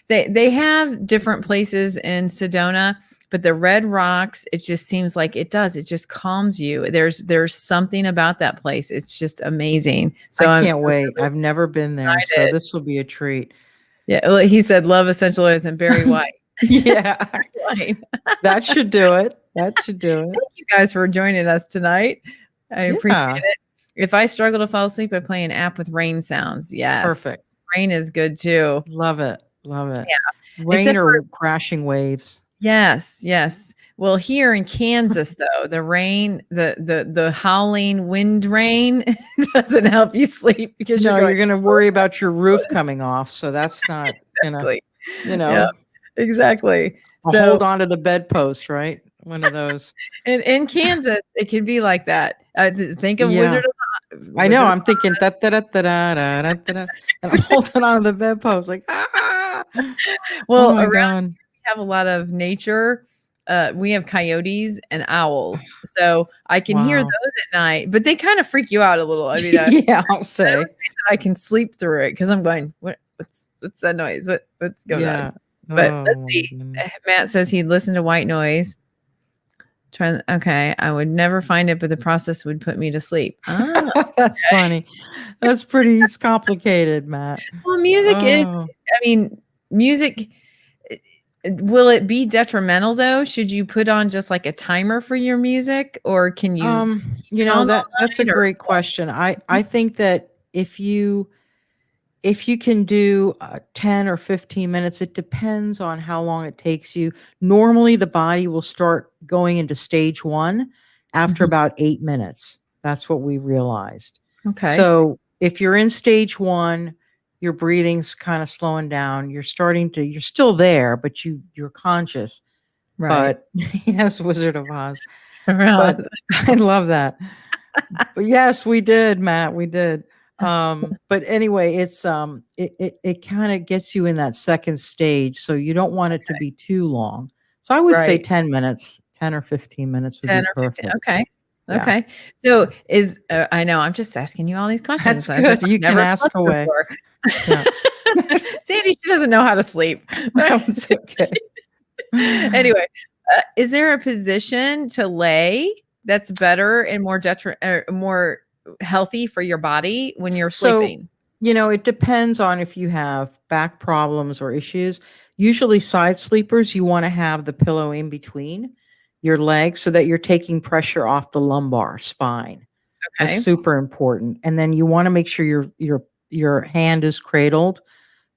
the, they have different places in Sedona, but the red rocks, it just seems like it just calms you. There's something about that place. It's just amazing. I So I'm can't wait. really I've never been there, so excited. this will be a treat. Yeah, well, he said love essential oils and Barry White. Yeah, White. that should do it. That should do it. Thank you guys for joining us tonight. I appreciate Yeah, it. If I struggle to fall asleep, I play an app with rain sounds. Yes. perfect. Rain is good too. Love it. Love it. Yeah. Rain Except for or crashing waves. yes, yes. Well, here in Kansas though, the rain, the howling wind rain doesn't help you sleep because you're No, going you're going to worry about your roof coming off, so that's not gonna, exactly. you Yeah, know, exactly. I'll So hold on to the bedpost, right? One of those. in Kansas, it can be like that. Think of Yeah. I know, Wizard of I'm thinking da da da da da da da da, and I'm holding on to the bedpost like, "Ah." Oh well, my around god. have a lot of nature. We have coyotes and owls, so I can hear Wow. those at night, but they kind of freak you out a little. I mean, Yeah, I'll I don't say. say that I can sleep through it because I'm going, what's that noise? What's going on? Yeah. But let's Oh my see. goodness. Matt says he'd listen to white noise. Okay, I would never find it, but the process would put me to sleep. Ah, That's funny. That's pretty complicated, Matt. well, music is. Oh. I mean, music. Will it be detrimental though? Should you put on just like a timer for your music, or can you keep it on all That's a night, or great what? question. I think that if you can do 10 or 15 minutes, it depends on how long it takes you. Normally, the body will start going into stage one after Mhm. about 8 minutes. That's what we realized. Okay. So if you're in stage one, your breathing's kind of slowing down. You're still there, but you're conscious. Right. But yes, Wizard of Oz. Right. But I love that. But yes, we did, Matt, we did. But anyway, it kind of gets you in that second stage, so you don't want it to be too long. So I would say Right. 10 minutes, 10 or 15 minutes would be 10 or 15. perfect. Okay. Yeah. Okay. So is I know I'm just asking you all these That's questions as if good. I've You can never ask slept away. before. Yeah. Sandy, she doesn't know how to sleep. No, it's okay. Anyway, is there a position to lay that's better and more healthy for your body when you're So, sleeping? it depends on if you have back problems or issues. Usually, side sleepers, you want to have the pillow in between your legs so that you're taking pressure off the lumbar spine. That's Okay. super important. And then you want to make sure your hand is cradled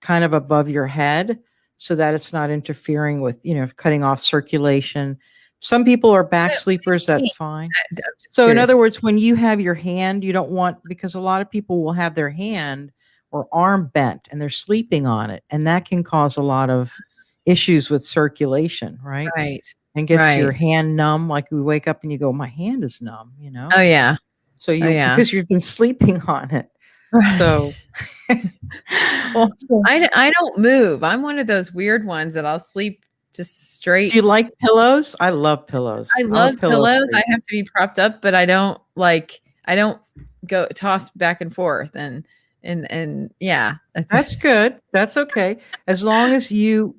kind of above your head so that it's not interfering with, cutting off circulation. Some people are back What do sleepers, you mean? that's fine. I'm just So in other curious. words, when you have your hand, you don't want, because a lot of people will have their hand or arm bent and they're sleeping on it, and that can cause a lot of issues with circulation, right? Right. And gets your Right. hand numb, like we wake up and you go, "My hand is numb." Oh, yeah. So Oh, you yeah. because you've been sleeping on it. Right. So Well, So I don't move. I'm one of those weird ones that I'll sleep just do you straight. like pillows? I love I pillows. I'm a love pillow pillows. I freak. have to be propped up, but I don't go toss back and forth and yeah, it's That's good. That's okay. As long as you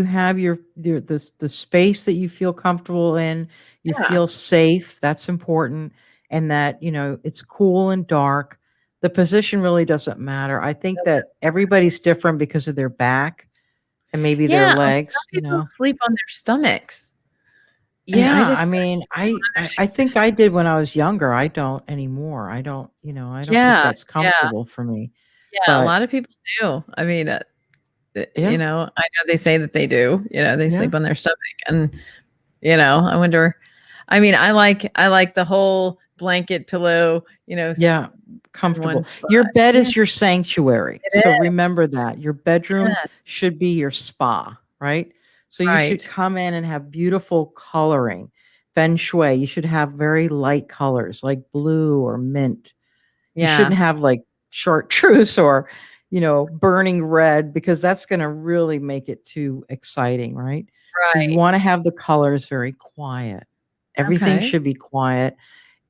have the space that you feel comfortable in, you yeah. feel safe, that's important, and that, it's cool and dark. The position really doesn't matter. I think that everybody's different because of their back and maybe their Yeah, some people legs. sleep on their stomachs, and Yeah, I mean, I just don't I think I did when I was younger. I don't anymore. I don't think Yeah, that's yeah, comfortable for me. yeah, a But lot of people do. I mean, yeah, I know they say that they do, they yeah. sleep on their stomach and, I wonder I like the whole blanket pillow, Yeah, in one comfortable. spot. Your bed Yeah, is your sanctuary. it So is. remember that. Your bedroom Yes, should be your spa, right? So you should right. come in and have beautiful coloring. Feng shui, you should have very light colors like blue or mint. You Yeah, shouldn't have like chartreuse or, burning red because that's going to really make it too exciting, right? So you right. want to have the colors very quiet. Everything Okay, should be quiet,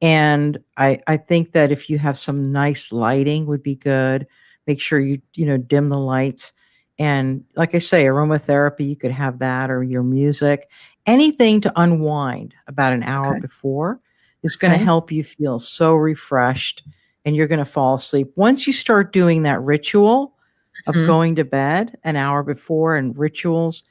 and I think that if you have some nice lighting would be good. Make sure you dim the lights. And like I say, aromatherapy, you could have that or your music. Anything to unwind about an hour okay, before is going to okay. help you feel so refreshed and you're going to fall asleep. Once you start doing that ritual of Mhm. going to bed an hour before and rituals,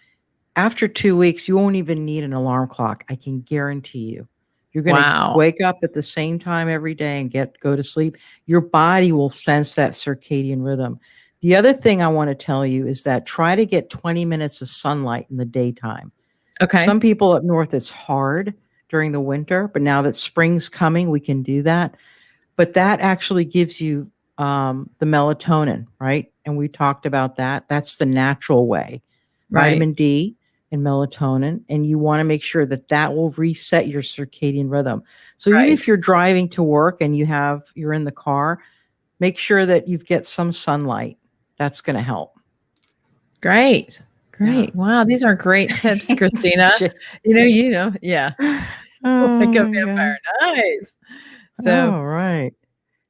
after 2 weeks, you won't even need an alarm clock, I can guarantee you. You're gonna Wow. wake up at the same time every day and go to sleep. Your body will sense that circadian rhythm. The other thing I wanna tell you is that try to get 20 minutes of sunlight in the daytime. Okay, Some people up north, it's hard during the winter, but now that spring's coming, we can do that. But that actually gives you, the melatonin, right? And we talked about that. That's the natural way. right, Vitamin D and melatonin, and you wanna make sure that that will reset your circadian rhythm. So even if right. you're driving to work and you're in the car, make sure that you get some sunlight. That's gonna help. Great, Yeah. great. Wow, these are great tips, Christina. Just Yeah, like Oh a my god. vampire. Nice. So, Oh, right.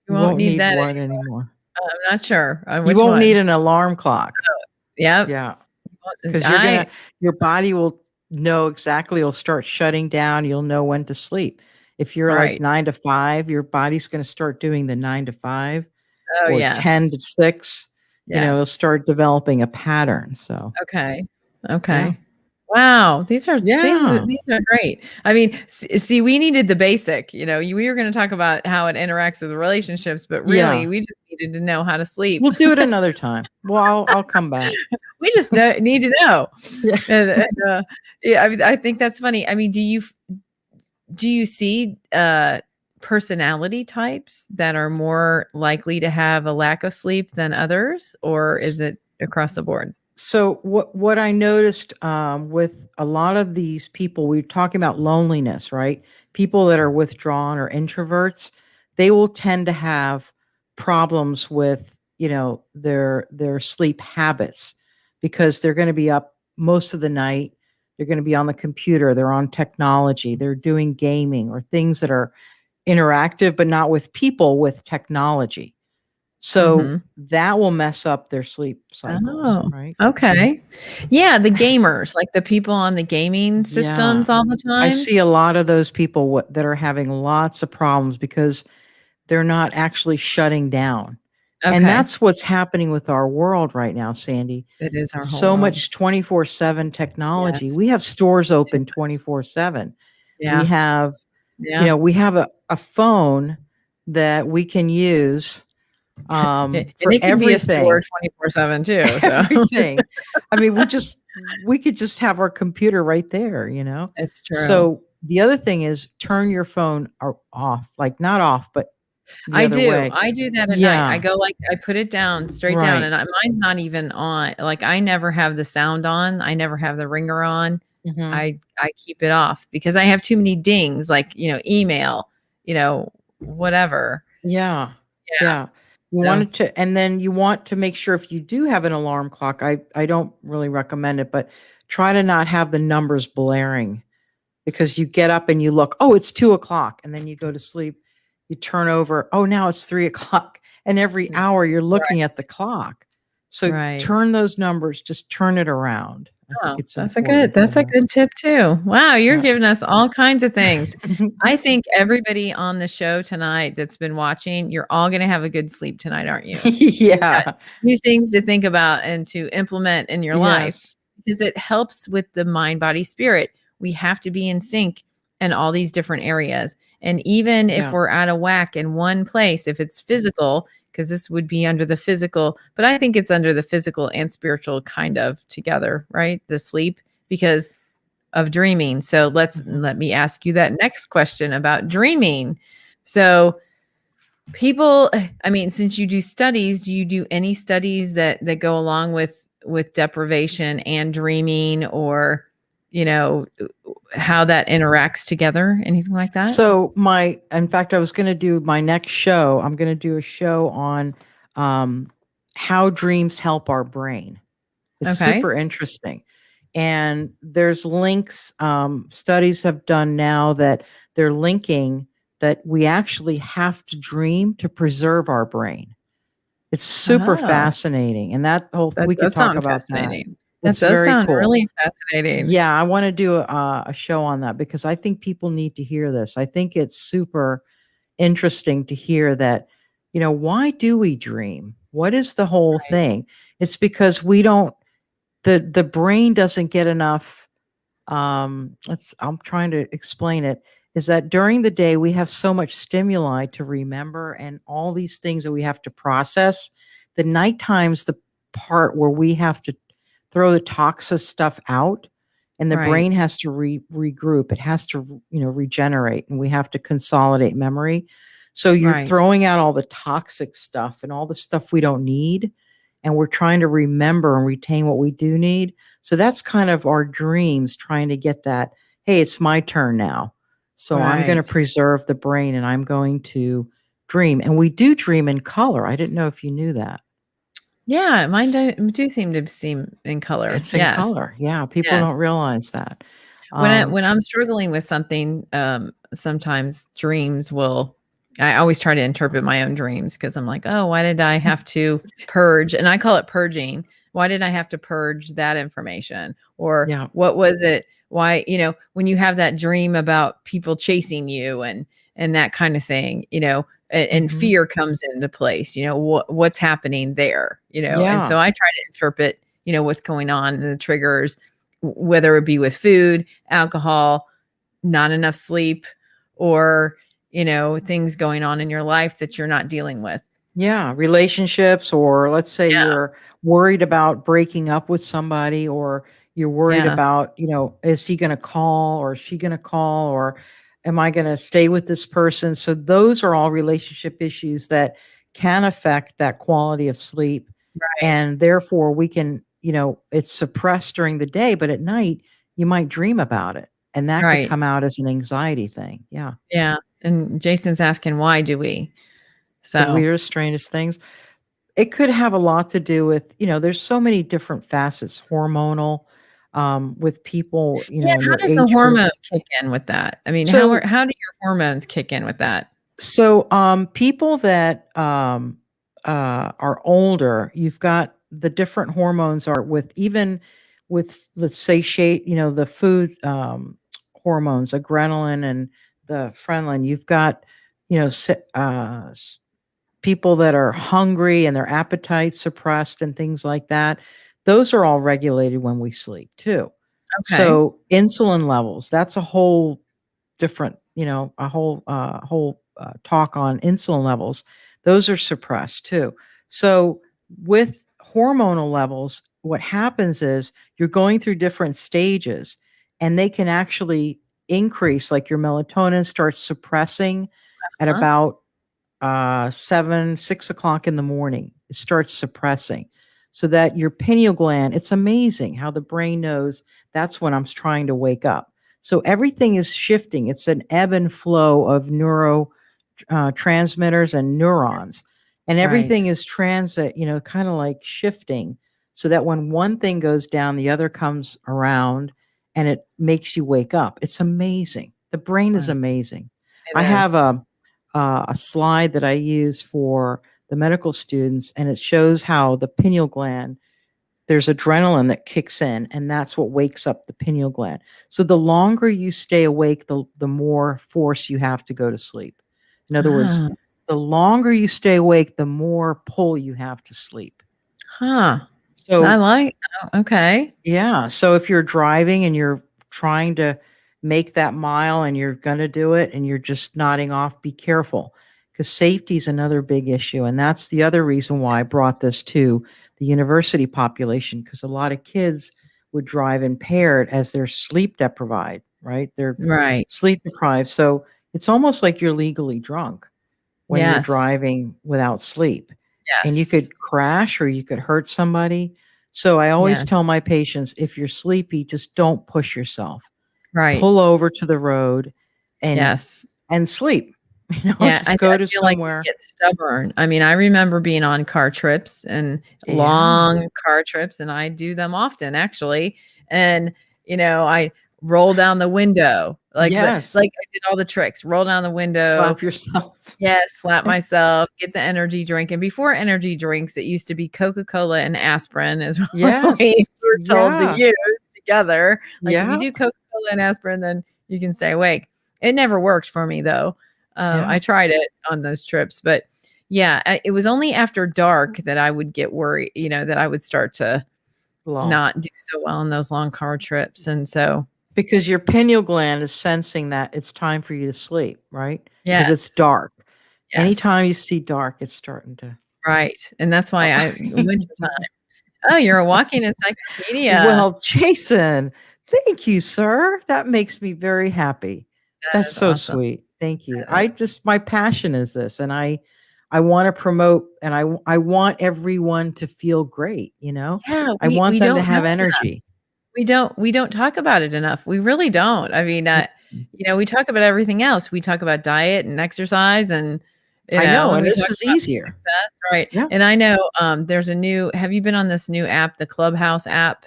you You won't won't need need that what anymore. anymore? I'm not sure on You which won't need one. an alarm clock. Yep. Yeah. Well, 'Cause your body will know exactly, it'll start shutting down, you'll know when to sleep. If you're like right. 9 to 5, your body's gonna start doing the 9 to 5 Oh, or 10 yes. to 6, it'll Yes. start developing a pattern, so Okay. yeah. Okay. Wow, Yeah. these are great. I mean, see, we needed the basic, we were gonna talk about how it interacts with relationships, but really, Yeah. we just needed to know how to sleep. We'll do it another time. Well, I'll come back. We just need to know. Yeah. And yeah, I think that's funny. I mean, do you see, personality types that are more likely to have a lack of sleep than others, or is it across the board? So what I noticed, with a lot of these people, we're talking about loneliness, right? People that are withdrawn or introverts, they will tend to have problems with, their sleep habits because they're gonna be up most of the night. They're gonna be on the computer, they're on technology, they're doing gaming or things that are interactive, but not with people, with technology. So Mhm. that will mess up their sleep cycles, Oh, right? okay. Yeah, the gamers, like the people on the gaming Yeah. systems all the I time? see a lot of those people that are having lots of problems because they're not actually shutting down. And Okay. that's what's happening with our world right now, Sandy. It is our whole So world. much 24/7 technology. Yes. We have stores Too open much. 24/7. We Yeah. have, Yeah. we have a phone that we can use And for it can be a store everything. 24/7 too, so Everything. I mean, we could just have our computer right there, you know? it's true. So, the other thing is turn your phone off, like, not off, but the other way. I do that at night. I Yeah, go like I put it down, straight down, right. and mine's not even on. Like, I never have the sound on, I never have the ringer on. Mhm. I keep it off because I have too many dings, like, email, whatever. Yeah, Yeah, yeah. You so wanted to and then you want to make sure if you do have an alarm clock, I don't really recommend it, but try to not have the numbers blaring. Because you get up and you look, oh, it's 2 o'clock, and then you go to sleep. You turn over, oh, now it's 3 o'clock, and every mm, hour you're looking right, at the clock. So right. turn those numbers, just turn it around. I think Oh, it's important, that's a good tip too. Wow, you're Yeah. giving us all kinds of things. I think everybody on the show tonight that's been watching, you're all gonna have a good sleep tonight, aren't you? You've got Yeah. new things to think about and to implement in your life Yes. because it helps with the mind, body, spirit. We have to be in sync in all these different areas. And even if Yeah. we're out of whack in one place, if it's physical, because this would be under the physical, but I think it's under the physical and spiritual kind of together, right? The sleep because of dreaming. So Mhm. let me ask you that next question about dreaming. So people, I mean, since you do studies, do you do any studies that go along with deprivation and dreaming or, you know, how that interacts together, anything like that? So in fact, I was going to do my next show. I'm going to do a show on um, how dreams help our brain. It's Okay. super interesting. And there's links, studies have done now that they're linking that we actually have to dream to preserve our brain. It's super Oh, fascinating. And that whole, that we could does talk sound about that. fascinating. That It's does very sound cool. really fascinating. Yeah, I want to do a show on that because I think people need to hear this. I think it's super interesting to hear that, why do we dream? What is the whole Right. thing? It's because we don't the brain doesn't get enough let's I'm trying to explain it is that during the day we have so much stimuli to remember and all these things that we have to process. The night time's the part where we have to throw the toxic stuff out and the Right. brain has to regroup. It has to regenerate and we have to consolidate memory. So you're Right. throwing out all the toxic stuff and all the stuff we don't need and we're trying to remember and retain what we do need. So that's kind of our dreams trying to get that, hey, it's my turn now. So I'm going to Right. preserve the brain and I'm going to dream. And we do dream in color. I didn't know if you knew that. Yeah, mine do seem in color. It's in Yes. color. Yeah, people Yes. don't realize that. When I'm struggling with something, sometimes dreams will I always try to interpret my own dreams because 'cause I'm like, "Oh, why did I have to purge?" And I call it purging. "Why did I have to purge that information?" Or, Yeah. "What was it? Why" when you have that dream about people chasing you and that kinda thing, and Mhm. fear comes into place, what's happening there, and Yeah. so I try to interpret, what's going on and the triggers, whether it be with food, alcohol, not enough sleep, or, things going on in your life that you're not dealing with. Yeah, relationships, or let's say Yeah. you're worried about breaking up with somebody, or you're worried Yeah. about, is he going to call or is she going to call, or am I going to stay with this person? So those are all relationship issues that can affect that quality of sleep. Right. And therefore, we can, it's suppressed during the day, but at night, you might dream about it. And that could Right. come out as an anxiety thing. Yeah. Yeah. And Jason's asking, why do we? The So, weirdest, strangest things. It could have a lot to do with, there's so many different facets, hormonal, with people, yeah, in how their does the age group. hormone kick in with that? I mean, So how do your hormones kick in with that? So, people that are older, you've got the different hormones are with even with let's say the food hormones, adrenaline and the adrenaline. You've got people that are hungry and their appetite suppressed and things like that. Those are all regulated when we sleep too. Okay. So insulin levels, that's a whole different, a whole talk on insulin levels. Those are suppressed too. So with hormonal levels, what happens is you're going through different stages, and they can actually increase. Like your melatonin starts suppressing at Huh? about 6 o'clock in the morning. It starts suppressing, so that your pineal gland. It's amazing how the brain knows that's when I'm trying to wake up. So everything is shifting. It's an ebb and flow of neuro transmitters and neurons, and Right. everything is transit. Kind of like shifting, so that when one thing goes down, the other comes around, and it makes you wake up. It's amazing. The brain is Wow. amazing. It I have is. a slide that I use for the medical students, and it shows how the pineal gland, there's adrenaline that kicks in, and that's what wakes up the pineal gland. So the longer you stay awake, the more force you have to go to sleep. In other words, Ah, the longer you stay awake, the more pull you have to sleep. huh. I So like okay. yeah. So if you're driving and you're trying to make that mile and you're going to do it and you're just nodding off, be careful, because safety is another big issue. And that's the other reason why I brought this to the university population, because a lot of kids would drive impaired as they're sleep deprived, right? They're Right. sleep deprived. So it's almost like you're legally drunk when you're Yes. driving without sleep, and you Yes. could crash or you could hurt somebody. So I always tell Yes. my patients, if you're sleepy, just don't push yourself. Right. Pull over to the road and Yes. sleep. Yeah, Just go I to feel like we somewhere. get stubborn. I mean, I remember being on car trips and Yeah. long car trips, and I do them often actually. And, I roll down the window, Yes. like I did all the tricks, roll down the window, Slap yourself. yes, slap myself, get the energy drink. And before energy drinks, it used to be Coca-Cola and aspirin is what Yes. we were told to Yeah. use together. Like if you Yeah. do Coca-Cola and aspirin, then you can stay awake. It never worked for me though. I Yeah. tried it on those trips, but yeah, it was only after dark that I would get worried, that I would start to Well, not do so well on those long car trips. And so, because your pineal gland is sensing that it's time for you to sleep, right? Because it's yes, dark. yes, Anytime you see dark, it's starting to right. And that's why wintertime. Oh, you're a walking encyclopedia. Well, Jason, thank you, sir. That makes me very happy. That That's is so awesome. sweet. Thank you. That I is. just my passion is this, and I want to promote, and I want everyone to feel great, Yeah, I want we them to don't know have enough. energy. We don't talk about it enough. We really don't. I mean, Mm. we talk about everything else. We talk about diet and exercise and, I know, and we this talk is about easier. success, right? Yeah. And I know, there's a new have you been on this new app, the Clubhouse app?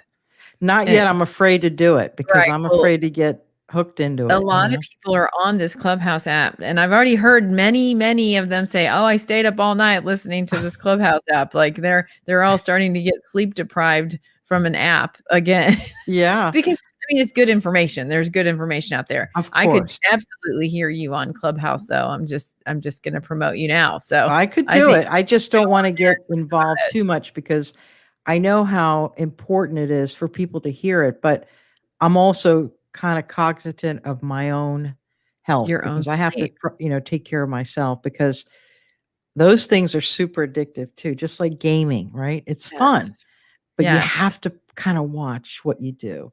Not And yet. I'm afraid to do it because right, I'm well, afraid to get hooked into a it. lot of people are on this Clubhouse app, and I've already heard many, many of them say, "Oh, I stayed up all night listening to this Clubhouse app." Like, they're all starting to get sleep deprived from an app again. Yeah, Because, I mean, it's good information. There's good information out there. of I could course. absolutely hear you on Clubhouse, though. I'm just gonna promote you now. So, I could I do think it. I just go don't on wanna there get and talk involved about it. too much because I know how important it is for people to hear it, but I'm also kinda cognizant of my own health Your own because I have to, sleep. take care of myself, because those things are super addictive too, just like gaming, right? It's fun, Yes. but you Yes. have to kinda watch what you do.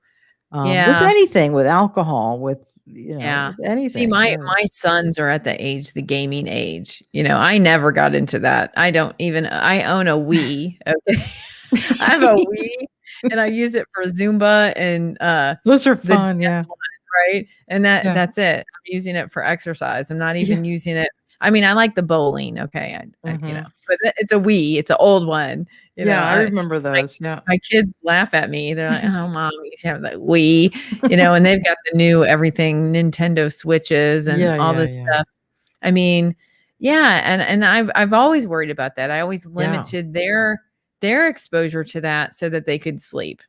With Yeah. anything, with alcohol, with, Yeah. with See, anything, really. my sons are at the gaming age. I never got into that. I own a Wii, okay? I have a Wii, and I use it for Zumba and, Those are the fun, yeah. dance one, right? And Yeah. that's it. I'm using it for exercise. I'm not Yeah. even using it. I mean, I like the bowling, okay, Mhm. but it's a Wii, it's an old one, Yeah, I I remember my those, yeah. my kids laugh at me. They're like, "Oh, mom, you should have that Wii," and they've got the new everything, Nintendo Switches and Yeah, all yeah, this yeah. stuff. I mean, Yeah, and I've always worried about that. I always Yeah. limited their exposure to that so that they could sleep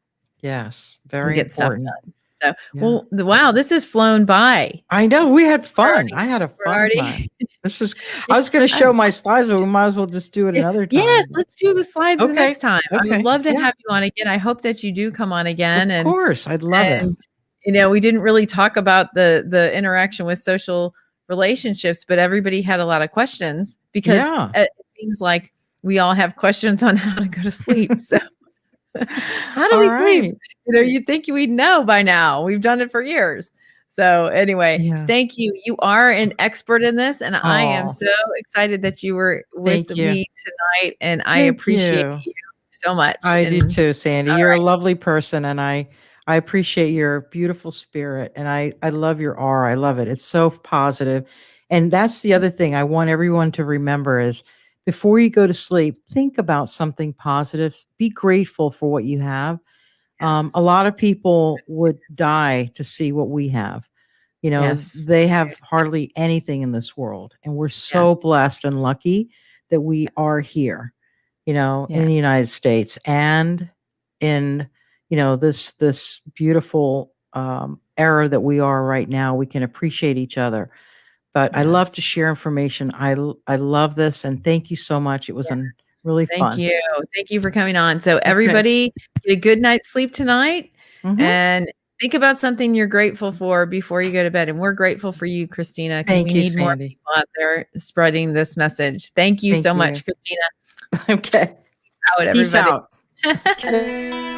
Yes. and Very get stuff important. done. So, Yeah. well, wow, this has flown by. I know, we had fun. We're I had a we're fun time. already This is yeah, I was gonna I show my slides, but we might as well just do it another yes, time, but let's do the slides the okay. next time. I would Okay. love to Yeah. have you on again. I hope that you do come on again, Of course. I'd love it. and we didn't really talk about the interaction with social relationships, but everybody had a lot of questions because Yeah. it seems like we all have questions on how to go to sleep. So, how do All we sleep? right. You'd think we'd know by now. We've done it for years. So, anyway, Yeah. thank you. You are an expert in this, and I am Oh, so excited that you were with thank you. me tonight, and I Thank appreciate you. you so much. I do And too, Sandy. all You're a right. lovely person, and I appreciate your beautiful spirit, and I love your aura. I love it. It's so positive. And that's the other thing I want everyone to remember is before you go to sleep, think about something positive. Be grateful for what you have. A Yes. lot of people would die to see what we have. Yes. They have hardly anything in this world, and we're so Yes. blessed and lucky that we Yes. are here, in Yes. the United States and in, this beautiful era that we are right now. We can appreciate each other. But I love to Yes. share information. I love this, and thank you so much. It was Yes. really Thank fun. you. Thank you for coming on. So Okay. everybody get a good night's sleep tonight Hmm. and think about something you're grateful for before you go to bed. And we're grateful for you, Christina, because we Thank you, need more Sandy. people out there spreading this message. Thank you Thank so you. much, Christina. Okay. Out, Peace everybody. out. Okay.